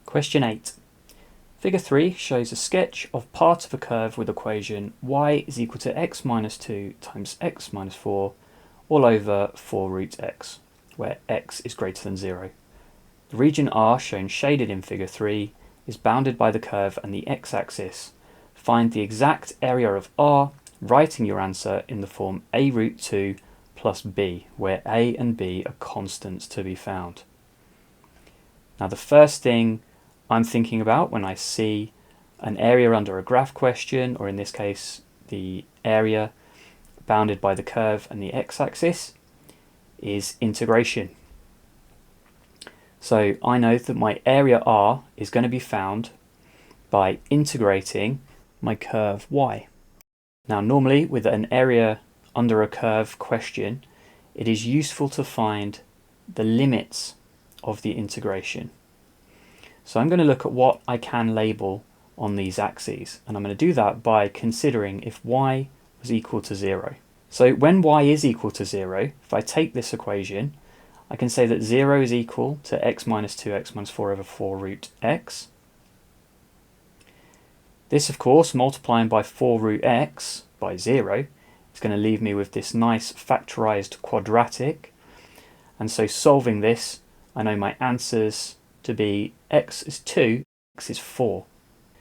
Question 8. Figure 3 shows a sketch of part of a curve with equation y is equal to x minus 2 times x minus 4 all over 4 root x, where x is greater than 0. The region R, shown shaded in figure 3, is bounded by the curve and the x-axis. Find the exact area of R, writing your answer in the form a root 2 plus b, where a and b are constants to be found. Now the first thing I'm thinking about when I see an area under a graph question, or in this case the area bounded by the curve and the x-axis, is integration. So I know that my area R is going to be found by integrating my curve y. Now normally with an area under a curve question, it is useful to find the limits of the integration. So I'm going to look at what I can label on these axes, and I'm going to do that by considering if y was equal to 0. So when y is equal to 0, if I take this equation, I can say that 0 is equal to x minus 2 x minus 4 over 4 root x. This, of course, multiplying by 4 root x by 0 is going to leave me with this nice factorized quadratic, and so solving this, I know my answers to be x is 2, x is 4.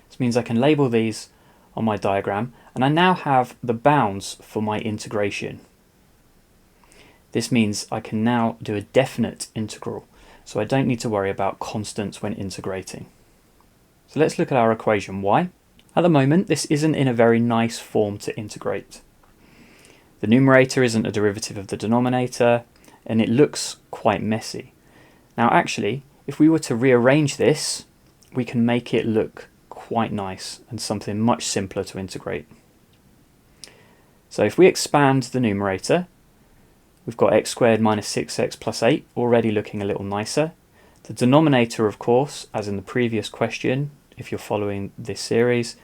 This means I can label these on my diagram, and I now have the bounds for my integration. This means I can now do a definite integral, so I don't need to worry about constants when integrating. So let's look at our equation y. At the moment, this isn't in a very nice form to integrate. The numerator isn't a derivative of the denominator, and it looks quite messy. Now actually, if we were to rearrange this, we can make it look quite nice and something much simpler to integrate. So if we expand the numerator, we've got x squared minus 6x plus 8 already looking a little nicer. The denominator, of course, as in the previous question, if you're following this series,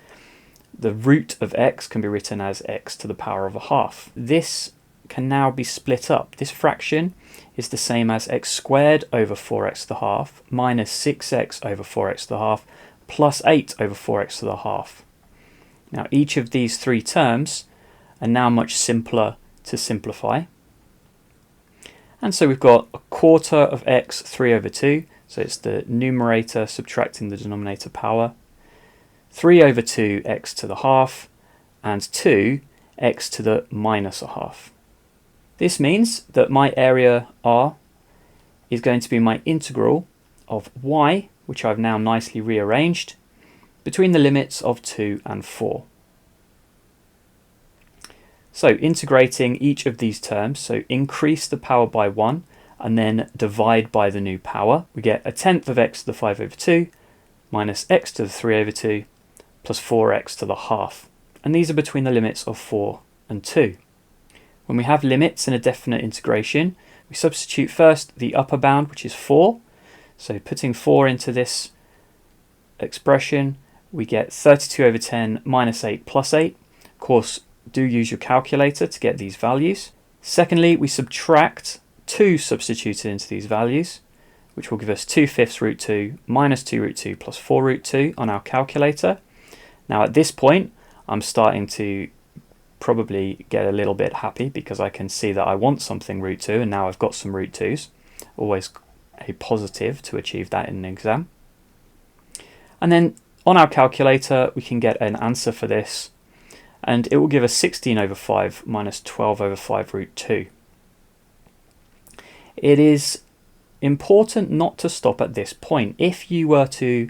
the root of x can be written as x to the power of a half. This can now be split up. This fraction is the same as x squared over 4x to the half minus 6x over 4x to the half plus 8 over 4x to the half. Now each of these three terms are now much simpler to simplify. And so we've got a quarter of x 3 over 2, so it's the numerator subtracting the denominator power, 3 over 2 x to the half, and 2 x to the minus a half. This means that my area R is going to be my integral of y, which I've now nicely rearranged, between the limits of 2 and 4. So integrating each of these terms, so increase the power by 1 and then divide by the new power, we get a tenth of x to the 5 over 2 minus x to the 3 over 2 plus 4x to the half. And these are between the limits of 4 and 2. When we have limits in a definite integration, we substitute first the upper bound, which is 4. So putting 4 into this expression, we get 32 over 10 minus 8 plus 8. Of course, do use your calculator to get these values. Secondly, we subtract 2 substituted into these values, which will give us 2/5 root 2 minus 2 root 2 plus 4 root 2 on our calculator. Now at this point, I'm starting to probably get a little bit happy because I can see that I want something root 2 and now I've got some root 2's. Always a positive to achieve that in an exam. And then on our calculator we can get an answer for this, and it will give us 16 over 5 minus 12 over 5 root 2. It is important not to stop at this point. If you were to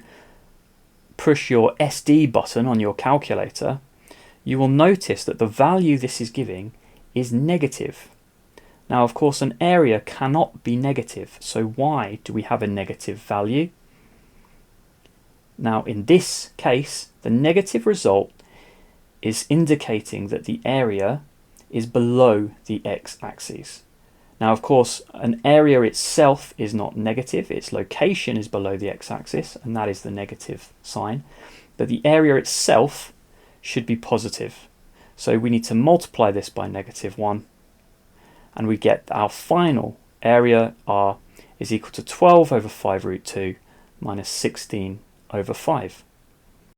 push your SD button on your calculator, you will notice that the value this is giving is negative. Now, of course, an area cannot be negative, so why do we have a negative value? Now, in this case, the negative result is indicating that the area is below the x-axis. Now, of course, an area itself is not negative, its location is below the x-axis, and that is the negative sign, but the area itself should be positive. So we need to multiply this by -1, and we get our final area R is equal to 12 over 5 root 2 minus 16 over 5.